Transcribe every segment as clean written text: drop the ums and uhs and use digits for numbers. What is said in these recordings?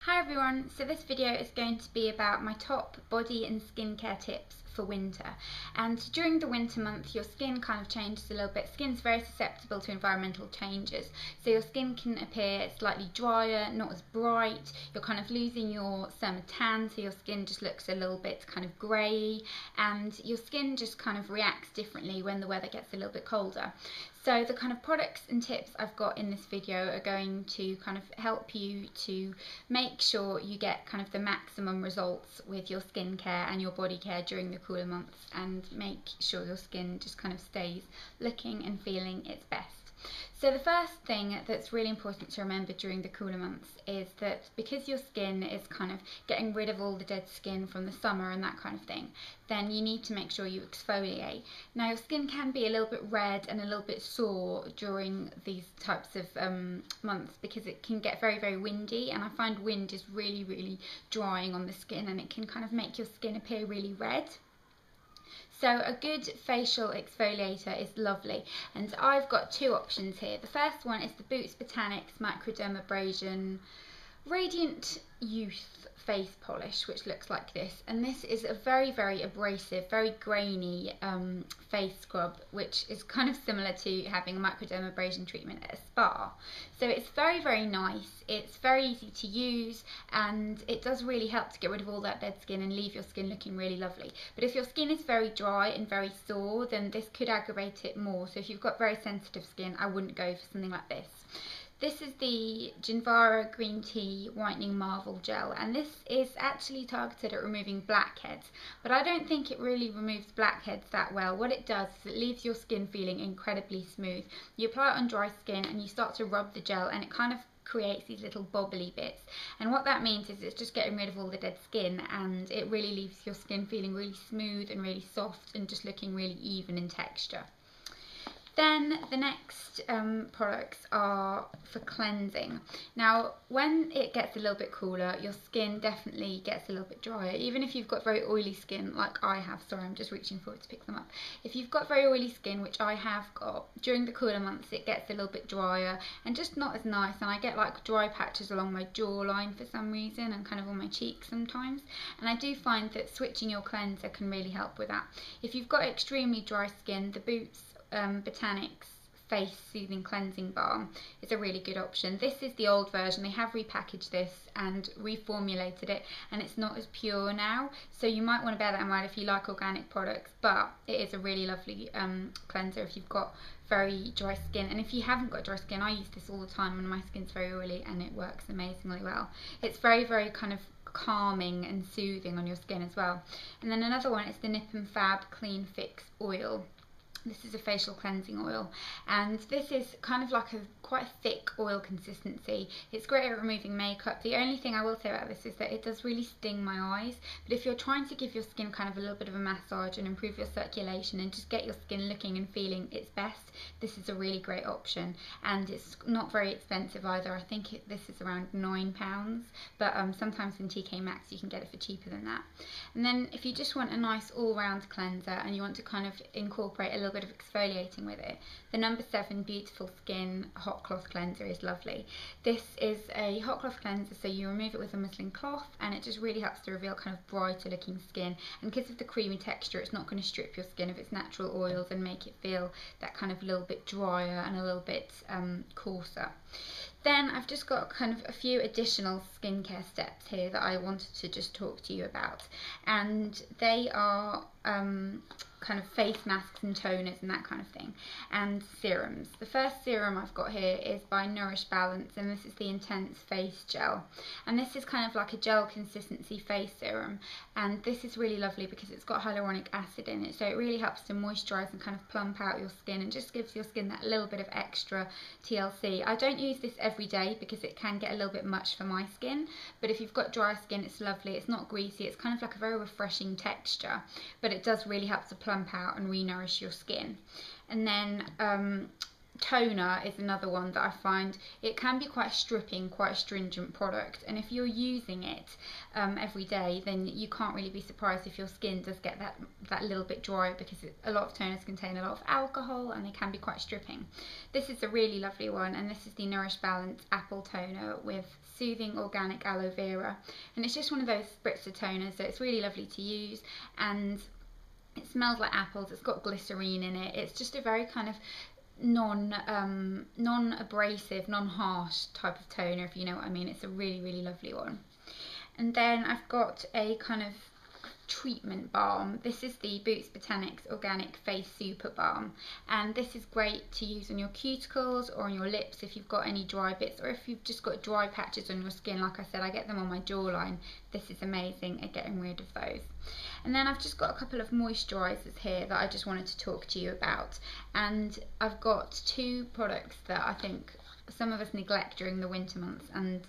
Hi everyone, so this video is going to be about my top body and skincare tips for winter. And during the winter month your skin kind of changes a little bit. Skin's very susceptible to environmental changes, so your skin can appear slightly drier, not as bright, you're kind of losing your summer tan, so your skin just looks a little bit kind of grey, and your skin just kind of reacts differently when the weather gets a little bit colder. So the kind of products and tips I've got in this video are going to kind of help you to make sure you get kind of the maximum results with your skincare and your body care during the cooler months, and make sure your skin just kind of stays looking and feeling its best. So the first thing that's really important to remember during the cooler months is that because your skin is kind of getting rid of all the dead skin from the summer and that kind of thing, then you need to make sure you exfoliate. Now your skin can be a little bit red and a little bit sore during these types of months because it can get very, very windy, and I find wind is really, really drying on the skin, and it can kind of make your skin appear really red. So a good facial exfoliator is lovely, and I've got two options here. The first one is the Botanics microdermabrasion Radiant Youth face polish, which looks like this, and this is a very, very abrasive, very grainy face scrub, which is kind of similar to having a microdermabrasion treatment at a spa. So it's very, very nice, it's very easy to use, and it does really help to get rid of all that dead skin and leave your skin looking really lovely. But if your skin is very dry and very sore, then this could aggravate it more. So if you've got very sensitive skin, I wouldn't go for something like this. This is the Jemma Green Tea Whitening Marvel Gel, and this is actually targeted at removing blackheads, but I don't think it really removes blackheads that well. What it does is it leaves your skin feeling incredibly smooth. You apply it on dry skin and you start to rub the gel, and it kind of creates these little bobbly bits, and what that means is it's just getting rid of all the dead skin, and it really leaves your skin feeling really smooth and really soft and just looking really even in texture. Then the next products are for cleansing. Now when it gets a little bit cooler, your skin definitely gets a little bit drier, even if you've got very oily skin like I have. Sorry, I'm just reaching forward to pick them up. If you've got very oily skin, which I have got, during the cooler months it gets a little bit drier and just not as nice, and I get like dry patches along my jawline for some reason and kind of on my cheeks sometimes, and I do find that switching your cleanser can really help with that. If you've got extremely dry skin, the Botanics Face Soothing Cleansing Balm is a really good option. This is the old version. They have repackaged this and reformulated it, and it's not as pure now, so you might want to bear that in mind if you like organic products, but it is a really lovely cleanser if you've got very dry skin. And if you haven't got dry skin, I use this all the time when my skin's very oily, and it works amazingly well. It's very, very kind of calming and soothing on your skin as well. And then another one is the Nip+fab Clean Fix Oil. This is a facial cleansing oil, and this is kind of like a quite thick oil consistency. It's great at removing makeup. The only thing I will say about this is that it does really sting my eyes, but if you're trying to give your skin kind of a little bit of a massage and improve your circulation and just get your skin looking and feeling its best, this is a really great option, and it's not very expensive either. I think this is around £9, but sometimes in TK Maxx you can get it for cheaper than that. And then if you just want a nice all-round cleanser and you want to kind of incorporate a little bit of exfoliating with it, the No. 7 Beautiful Skin Hot Cloth Cleanser is lovely. This is a hot cloth cleanser, so you remove it with a muslin cloth, and it just really helps to reveal kind of brighter looking skin, and because of the creamy texture it's not going to strip your skin of its natural oils and make it feel that kind of little bit drier and a little bit coarser. Then I've just got kind of a few additional skincare steps here that I wanted to just talk to you about, and they are kind of face masks and toners and that kind of thing, and serums. The first serum I've got here is by Nourish Balance, and this is the Intense Face Gel, and this is kind of like a gel consistency face serum, and this is really lovely because it's got hyaluronic acid in it, so it really helps to moisturize and kind of plump out your skin and just gives your skin that little bit of extra TLC. I don't use this every day because it can get a little bit much for my skin, but if you've got dry skin, it's lovely. It's not greasy, it's kind of like a very refreshing texture, but it does really help to plump out and re-nourish your skin. And then toner is another one that I find it can be quite stripping, quite a stringent product, and if you're using it every day, then you can't really be surprised if your skin does get that little bit dry, because a lot of toners contain a lot of alcohol and they can be quite stripping. This is a really lovely one, and this is the Nourish Balance Apple Toner with soothing organic aloe vera, and it's just one of those spritzer toners, so it's really lovely to use, and it smells like apples. It's got glycerine in it. It's just a very kind of non-abrasive, non-harsh type of toner, if you know what I mean. It's a really, really lovely one. And then I've got a kind of treatment balm. This is the Botanics Organic Face Super Balm, and this is great to use on your cuticles or on your lips if you've got any dry bits, or if you've just got dry patches on your skin. Like I said, I get them on my jawline. This is amazing at getting rid of those. And then I've just got a couple of moisturizers here that I just wanted to talk to you about, and I've got two products that I think some of us neglect during the winter months, and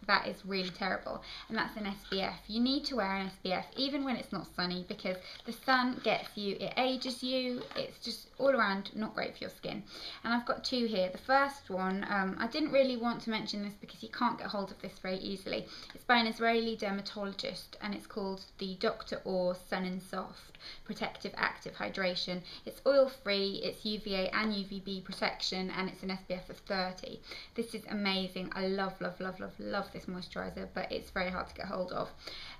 that is really terrible, and that's an SPF. You need to wear an SPF even when it's not sunny, because the sun gets you, it ages you, it's just all around not great for your skin. And I've got two here. The first one, I didn't really want to mention this because you can't get hold of this very easily. It's by an Israeli dermatologist, and it's called the Dr. Orr Sun and Soft Protective Active Hydration. It's oil free, it's UVA and UVB protection, and it's an SPF of 30. This is amazing. I love this moisturizer, but it's very hard to get hold of.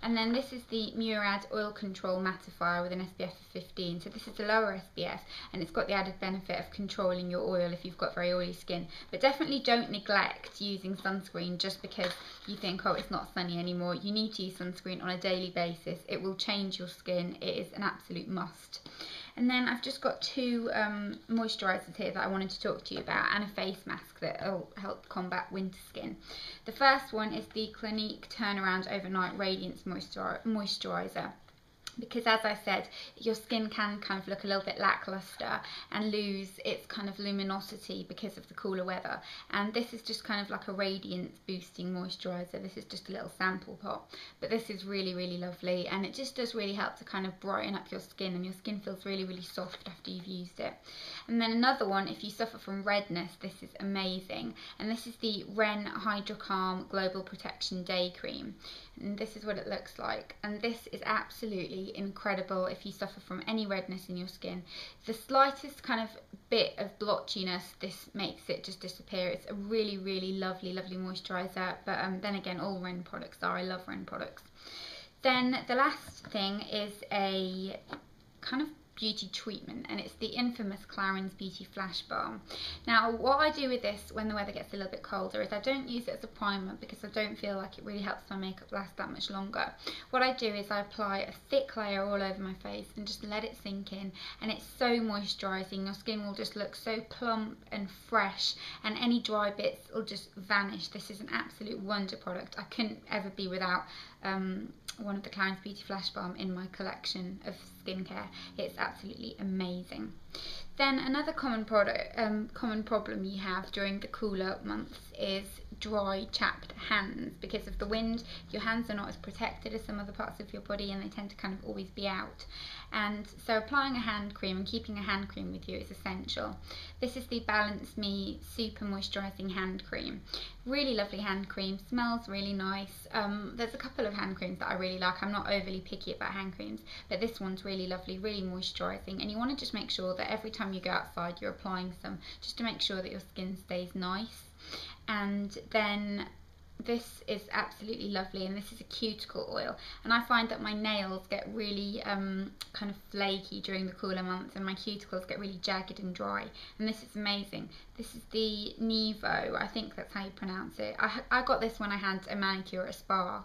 And then this is the Murad Oil Control Mattifier with an SPF of 15. So this is a lower SPF, and it's got the added benefit of controlling your oil if you've got very oily skin. But definitely don't neglect using sunscreen just because you think, oh, it's not sunny anymore. You need to use sunscreen on a daily basis. It will change your skin. It is an absolute must. And then I've just got two moisturisers here that I wanted to talk to you about, and a face mask that will help combat winter skin. The first one is the Clinique Turnaround Overnight Radiance Moisturiser. Because as I said, your skin can kind of look a little bit lackluster and lose its kind of luminosity because of the cooler weather. And this is just kind of like a radiance boosting moisturiser. This is just a little sample pot, but this is really, really lovely, and it just does really help to kind of brighten up your skin, and your skin feels really, really soft after you've used it. And then another one, if you suffer from redness, this is amazing, and this is the Ren Hydra-Calm Global Protection Day Cream. And this is what it looks like, and this is absolutely incredible if you suffer from any redness in your skin. The slightest kind of bit of blotchiness, this makes it just disappear. It's a really, really lovely moisturiser, but then again, all Ren products are. I love Ren products. Then the last thing is a kind of beauty treatment, and it's the infamous Clarins Beauty Flash Balm. Now, what I do with this when the weather gets a little bit colder is I don't use it as a primer, because I don't feel like it really helps my makeup last that much longer. What I do is I apply a thick layer all over my face and just let it sink in, and it's so moisturising. Your skin will just look so plump and fresh, and any dry bits will just vanish. This is an absolute wonder product. I couldn't ever be without one of the Clarins Beauty Flash Balm in my collection of skincare. It's absolutely amazing. Then another common problem you have during the cooler months is dry, chapped hands. Because of the wind, your hands are not as protected as some other parts of your body, and they tend to kind of always be out. And so applying a hand cream and keeping a hand cream with you is essential. This is the Balance Me Super Moisturising Hand Cream. Really lovely hand cream, smells really nice. There's a couple of hand creams that I really like. I'm not overly picky about hand creams, but this one's really lovely, really moisturising. And you want to just make sure that every time you go outside you're applying some, just to make sure that your skin stays nice. And then this is absolutely lovely, and this is a cuticle oil, and I find that my nails get really kind of flaky during the cooler months, and my cuticles get really jagged and dry, and this is amazing. This is the Nevo, I think that's how you pronounce it. I got this when I had a manicure at a spa,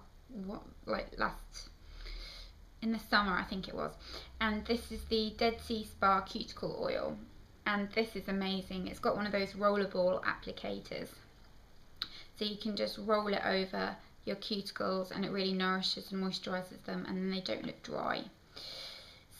in the summer I think it was, and this is the Dead Sea Spa Cuticle Oil, and this is amazing. It's got one of those rollerball applicators, so you can just roll it over your cuticles, and it really nourishes and moisturises them, and then they don't look dry.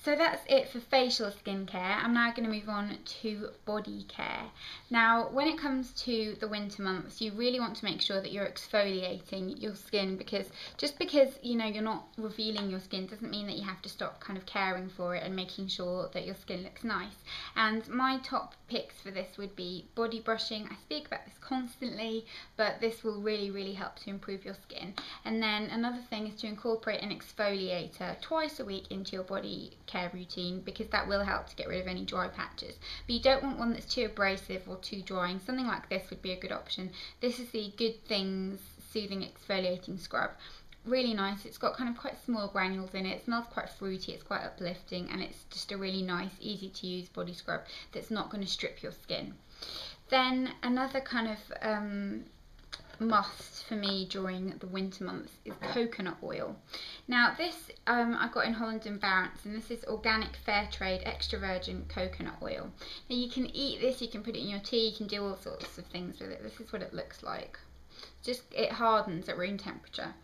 So that's it for facial skincare. I'm now going to move on to body care. Now, when it comes to the winter months, you really want to make sure that you're exfoliating your skin, because just because, you know, you're not revealing your skin doesn't mean that you have to stop kind of caring for it and making sure that your skin looks nice. And my top picks for this would be body brushing. I speak about this constantly, but this will really help to improve your skin. And then another thing is to incorporate an exfoliator twice a week into your body care routine, because that will help to get rid of any dry patches. But you don't want one that's too abrasive or too drying. Something like this would be a good option. This is the Good Things Soothing Exfoliating Scrub. Really nice. It's got kind of quite small granules in it. It smells quite fruity. It's quite uplifting, and it's just a really nice, easy to use body scrub that's not going to strip your skin. Then another kind of must for me during the winter months is coconut oil. Now this I got in Holland & Barrett's, and this is organic fair trade extra virgin coconut oil. Now you can eat this, you can put it in your tea, you can do all sorts of things with it. This is what it looks like. Just, it hardens at room temperature.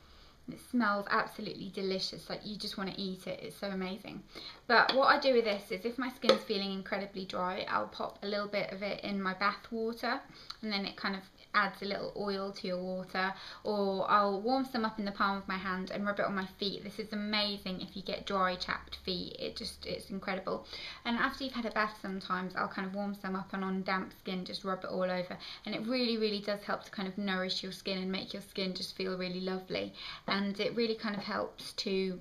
It smells absolutely delicious, like you just want to eat it. It's so amazing. But what I do with this is, if my skin's feeling incredibly dry, I'll pop a little bit of it in my bath water, and then it kind of adds a little oil to your water, or I'll warm some up in the palm of my hand and rub it on my feet. This is amazing if you get dry, chapped feet. It's incredible. And after you've had a bath, sometimes I'll kind of warm some up, and on damp skin just rub it all over, and it really does help to kind of nourish your skin and make your skin just feel really lovely. And it really kind of helps to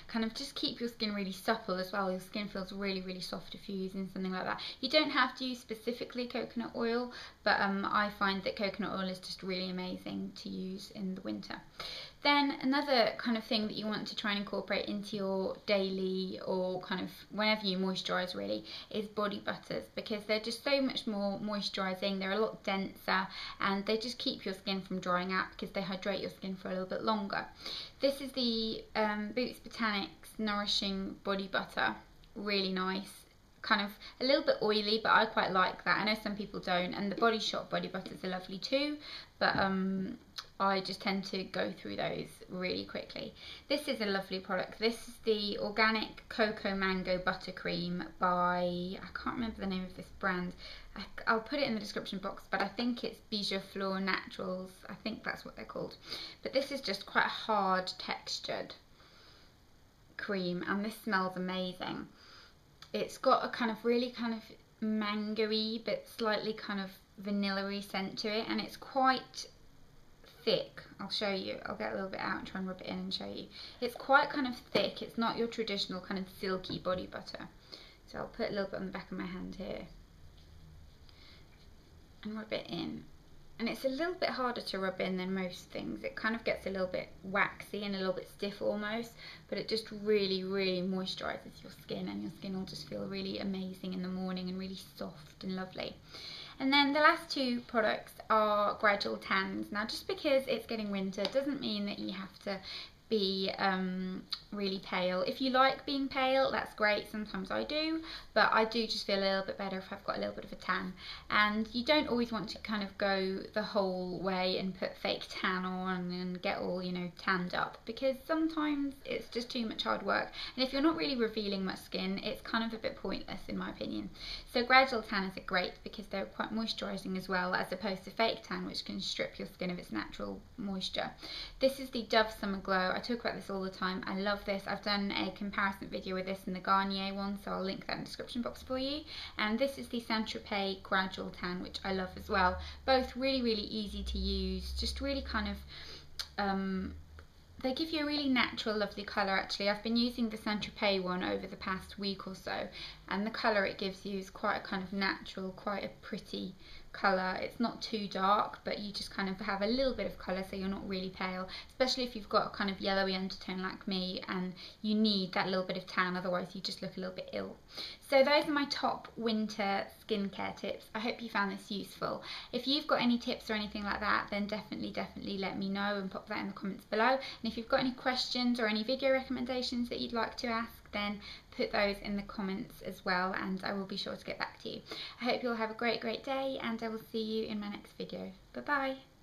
kind of just keep your skin really supple as well. Your skin feels really soft if you're using something like that. You don't have to use specifically coconut oil, but I find that coconut oil is just really amazing to use in the winter. Then another kind of thing that you want to try and incorporate into your daily, or kind of whenever you moisturise really, is body butters, because they're just so much more moisturising. They're a lot denser, and they just keep your skin from drying out because they hydrate your skin for a little bit longer. This is the Botanics Nourishing Body Butter. Really nice. Kind of a little bit oily, but I quite like that. I know some people don't, and the Body Shop body butters are lovely too, but I just tend to go through those really quickly. This is a lovely product. This is the Organic Cocoa Mango Buttercream by, I can't remember the name of this brand. I'll put it in the description box, but I think it's Bijou Fleur Naturals. I think that's what they're called. But this is just quite a hard textured cream, and this smells amazing. It's got a kind of really kind of mango-y but slightly kind of vanilla-y scent to it, and it's quite thick. I'll show you. I'll get a little bit out and try and rub it in and show you. It's quite kind of thick. It's not your traditional kind of silky body butter. So I'll put a little bit on the back of my hand here and rub it in. And it's a little bit harder to rub in than most things. It kind of gets a little bit waxy and a little bit stiff almost, but it just really moisturizes your skin, and your skin will just feel really amazing in the morning and really soft and lovely. And then the last two products are Gradual Tans. Now, just because it's getting winter doesn't mean that you have to be really pale. If you like being pale, that's great. Sometimes I do, but I do just feel a little bit better if I've got a little bit of a tan. And you don't always want to kind of go the whole way and put fake tan on and get all, you know, tanned up, because sometimes it's just too much hard work, and if you're not really revealing much skin, it's kind of a bit pointless in my opinion. So Gradual Tanners are great because they're quite moisturising as well, as opposed to fake tan, which can strip your skin of its natural moisture. This is the Dove Summer Glow. I talk about this all the time. I love this. I've done a comparison video with this and the Garnier one, so I'll link that in the description box for you. And this is the TROPEZ Gradual Tan, which I love as well. Both really easy to use, just really kind of they give you a really natural, lovely colour actually. I've been using the TROPEZ one over the past week or so, and the colour it gives you is quite a kind of natural, quite a pretty colour. It's not too dark, but you just kind of have a little bit of colour, so you're not really pale, especially if you've got a kind of yellowy undertone like me and you need that little bit of tan, otherwise you just look a little bit ill. So those are my top winter skincare tips. I hope you found this useful. If you've got any tips or anything like that, then definitely let me know and pop that in the comments below. And if you've got any questions or any video recommendations that you'd like to ask, then put those in the comments as well, and I will be sure to get back to you. I hope you'll have a great day, and I will see you in my next video. Bye bye.